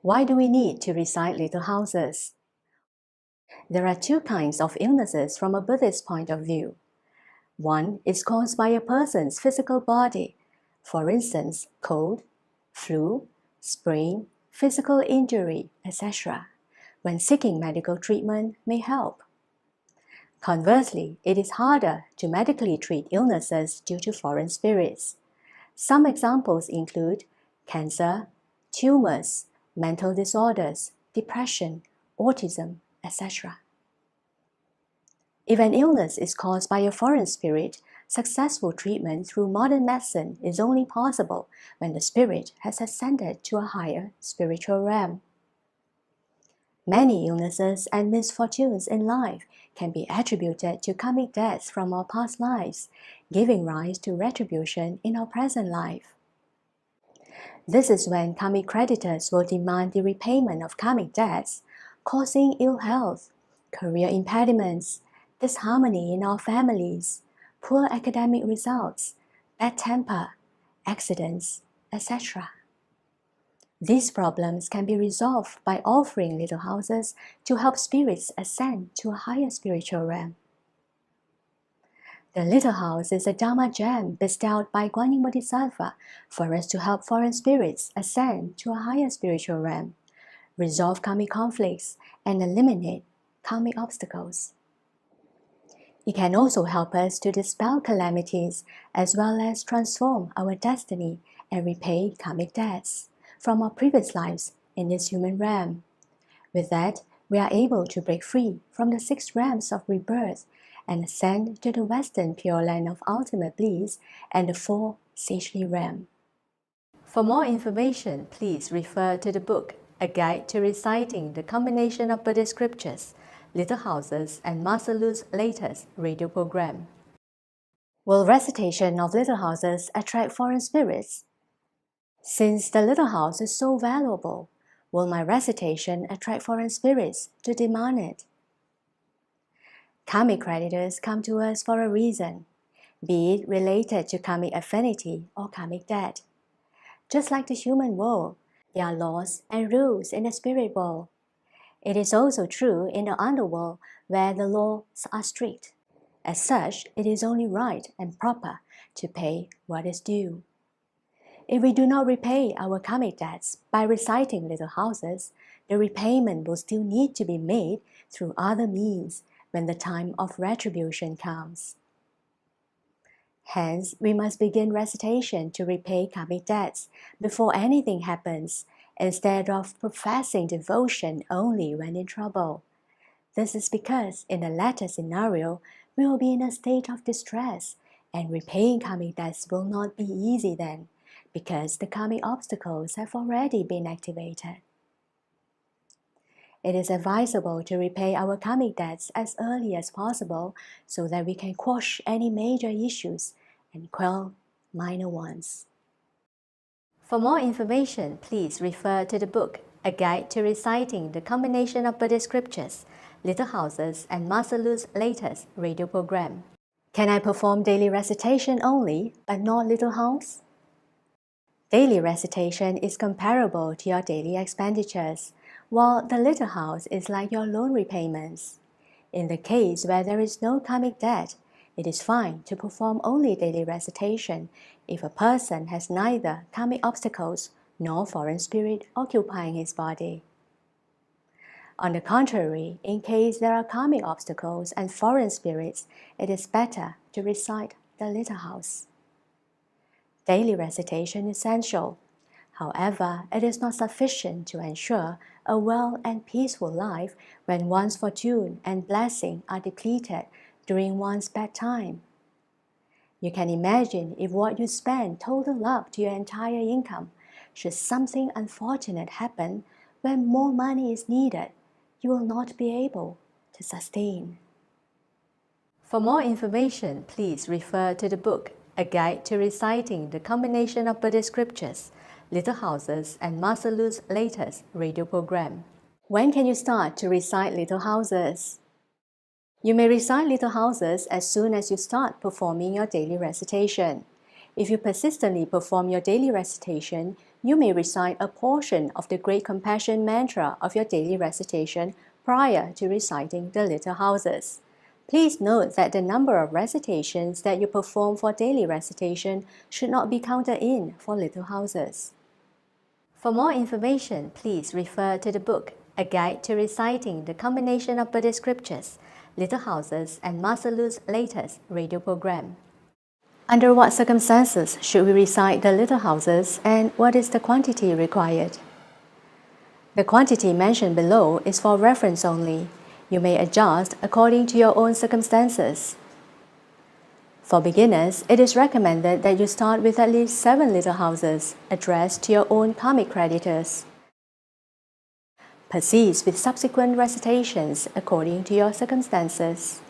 Why do we need to recite little houses? There are two kinds of illnesses from a Buddhist point of view. One is caused by a person's physical body, for instance, cold, flu, sprain, physical injury, etc. When seeking medical treatment may help. Conversely, it is harder to medically treat illnesses due to foreign spirits. Some examples include cancer, tumors, mental disorders, depression, autism, etc. If an illness is caused by a foreign spirit, successful treatment through modern medicine is only possible when the spirit has ascended to a higher spiritual realm. Many illnesses and misfortunes in life can be attributed to karmic debts from our past lives, giving rise to retribution in our present life. This is when karmic creditors will demand the repayment of karmic debts, causing ill health, career impediments, disharmony in our families, poor academic results, bad temper, accidents, etc. These problems can be resolved by offering little houses to help spirits ascend to a higher spiritual realm. The little house is a Dharma gem bestowed by Guan Bodhisattva for us to help foreign spirits ascend to a higher spiritual realm, resolve karmic conflicts, and eliminate karmic obstacles. It can also help us to dispel calamities as well as transform our destiny and repay karmic debts from our previous lives in this human realm. With that, we are able to break free from the 6 realms of rebirth and ascend to the Western Pure Land of Ultimate Bliss and the 4 sagely realms. For more information, please refer to the book, A Guide to Reciting the Combination of Buddhist Scriptures, Little Houses, and Master Lu's latest radio program. Will recitation of little houses attract foreign spirits? Since the little house is so valuable, will my recitation attract foreign spirits to demand it? Karmic creditors come to us for a reason, be it related to karmic affinity or karmic debt. Just like the human world, there are laws and rules in the spirit world. It is also true in the underworld where the laws are strict. As such, it is only right and proper to pay what is due. If we do not repay our karmic debts by reciting little houses, the repayment will still need to be made through other means when the time of retribution comes. Hence, we must begin recitation to repay karmic debts before anything happens, instead of professing devotion only when in trouble. This is because in the latter scenario, we will be in a state of distress, and repaying karmic debts will not be easy then, because the karmic obstacles have already been activated. It is advisable to repay our karmic debts as early as possible so that we can quash any major issues and quell minor ones. For more information, please refer to the book, A Guide to Reciting the Combination of Buddhist Scriptures, Little Houses, and Master Lu's latest radio program. Can I perform daily recitation only, but not little house? Daily recitation is comparable to your daily expenditures, while the little house is like your loan repayments. In the case where there is no karmic debt, it is fine to perform only daily recitation if a person has neither karmic obstacles nor foreign spirit occupying his body. On the contrary, in case there are karmic obstacles and foreign spirits, it is better to recite the little house. Daily recitation is essential. However, it is not sufficient to ensure a well and peaceful life when one's fortune and blessing are depleted during one's bad time. You can imagine if what you spend totaled up to your entire income. Should something unfortunate happen when more money is needed, you will not be able to sustain. For more information, please refer to the book, A Guide to Reciting the Combination of Buddhist Scriptures, Little Houses, and Master Lu's latest radio program. When can you start to recite little houses? You may recite little houses as soon as you start performing your daily recitation. If you persistently perform your daily recitation, you may recite a portion of the Great Compassion mantra of your daily recitation prior to reciting the little houses. Please note that the number of recitations that you perform for daily recitation should not be counted in for little houses. For more information, please refer to the book, A Guide to Reciting the Combination of Buddhist Scriptures, Little Houses, and Master Lu's latest radio program. Under what circumstances should we recite the little houses, and what is the quantity required? The quantity mentioned below is for reference only. You may adjust according to your own circumstances. For beginners, it is recommended that you start with at least 7 little houses addressed to your own karmic creditors. Proceed with subsequent recitations according to your circumstances.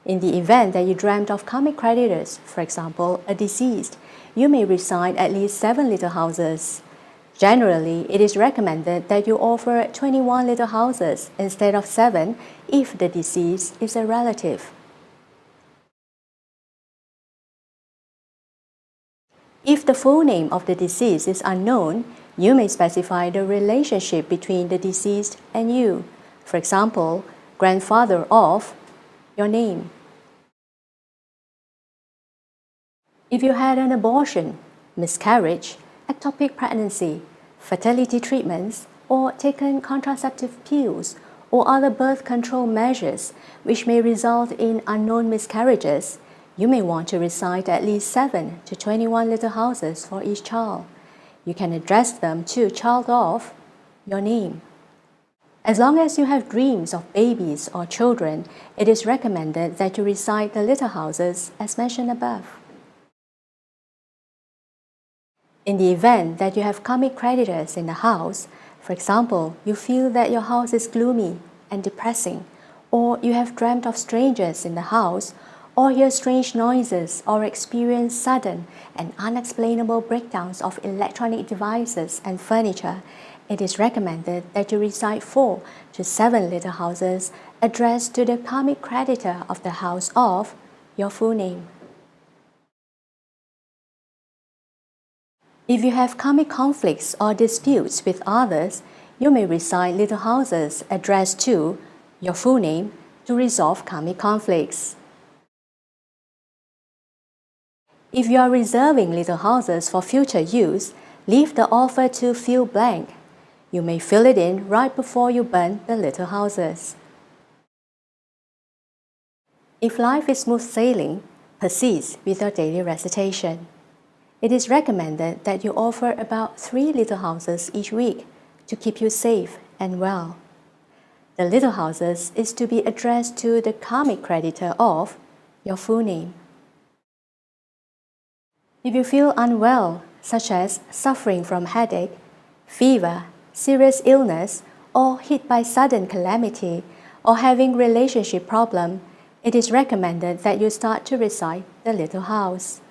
In the event that you dreamt of karmic creditors, for example, a deceased, you may recite at least 7 little houses. Generally, it is recommended that you offer 21 little houses instead of 7 if the deceased is a relative. If the full name of the deceased is unknown, you may specify the relationship between the deceased and you. For example, grandfather of your name. If you had an abortion, miscarriage, ectopic pregnancy, fertility treatments, or taken contraceptive pills or other birth control measures which may result in unknown miscarriages, you may want to recite at least 7 to 21 little houses for each child. You can address them to child of your name. As long as you have dreams of babies or children, it is recommended that you recite the little houses as mentioned above. In the event that you have karmic creditors in the house, for example, you feel that your house is gloomy and depressing, or you have dreamt of strangers in the house, or hear strange noises or experience sudden and unexplainable breakdowns of electronic devices and furniture, it is recommended that you recite 4 to 7 little houses addressed to the karmic creditor of the house of your full name. If you have karmic conflicts or disputes with others, you may recite little houses addressed to your full name to resolve karmic conflicts. If you are reserving little houses for future use, leave the offer to fill blank. You may fill it in right before you burn the little houses. If life is smooth sailing, proceed with your daily recitation. It is recommended that you offer about 3 little houses each week to keep you safe and well. The little houses is to be addressed to the karmic creditor of your full name. If you feel unwell, such as suffering from headache, fever, serious illness, or hit by sudden calamity, or having relationship problem, it is recommended that you start to recite the little house.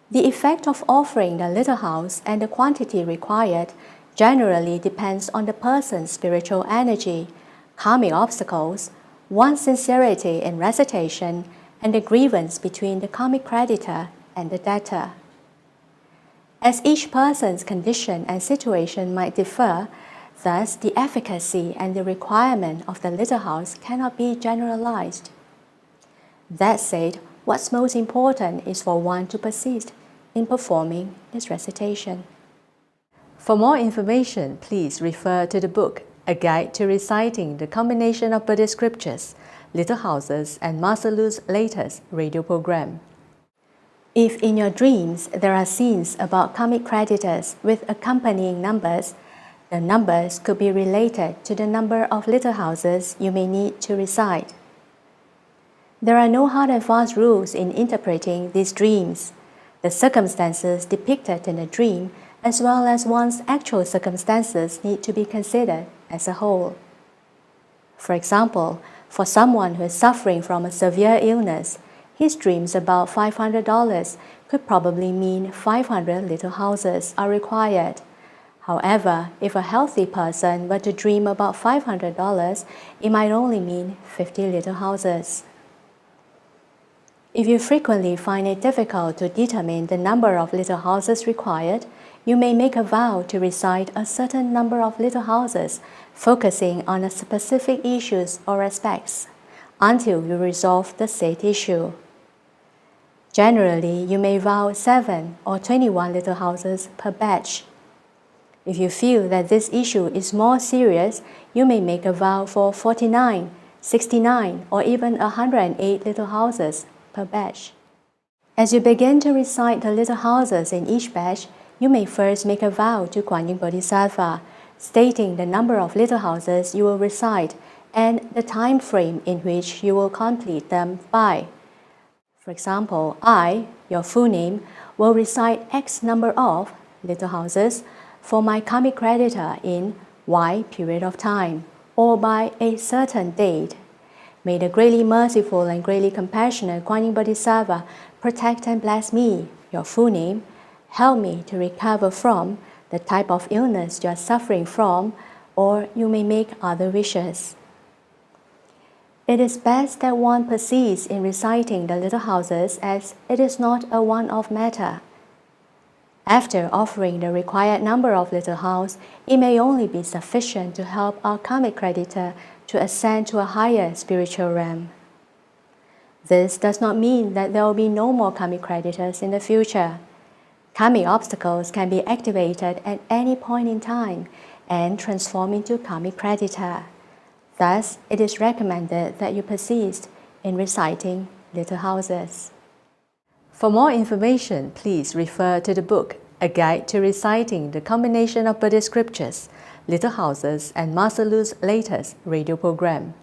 The effect of offering the little house and the quantity required generally depends on the person's spiritual energy, karmic obstacles, one's sincerity in recitation, and the grievance between the karmic creditor and the debtor. As each person's condition and situation might differ, thus the efficacy and the requirement of the little house cannot be generalized. That said, what's most important is for one to persist in performing this recitation. For more information, please refer to the book, A Guide to Reciting the Combination of Buddhist Scriptures, Little Houses, and Master Lu's latest radio program. If in your dreams there are scenes about karmic creditors with accompanying numbers, the numbers could be related to the number of little houses you may need to recite. There are no hard and fast rules in interpreting these dreams. The circumstances depicted in a dream, as well as one's actual circumstances, need to be considered as a whole. For example, for someone who is suffering from a severe illness, his dreams about $500 could probably mean 500 little houses are required. However, if a healthy person were to dream about $500, it might only mean 50 little houses. If you frequently find it difficult to determine the number of little houses required, you may make a vow to recite a certain number of little houses, focusing on a specific issues or aspects, until you resolve the said issue. Generally, you may vow 7 or 21 little houses per batch. If you feel that this issue is more serious, you may make a vow for 49, 69, or even 108 little houses per batch. As you begin to recite the little houses in each batch, you may first make a vow to Guan Bodhisattva, stating the number of little houses you will recite and the time frame in which you will complete them by. For example, I, your full name, will recite X number of little houses for my karmic creditor in Y period of time, or by a certain date. May the greatly merciful and greatly compassionate Guan Bodhisattva protect and bless me, your full name, help me to recover from the type of illness you are suffering from, or you may make other wishes. It is best that one persists in reciting the little houses, as it is not a one-off matter. After offering the required number of little houses, it may only be sufficient to help our karmic creditor to ascend to a higher spiritual realm. This does not mean that there will be no more karmic creditors in the future. Karmic obstacles can be activated at any point in time and transform into karmic creditor. Thus, it is recommended that you persist in reciting little houses. For more information, please refer to the book, A Guide to Reciting the Combination of Buddhist Scriptures, Little Houses, and Master Lu's latest radio program.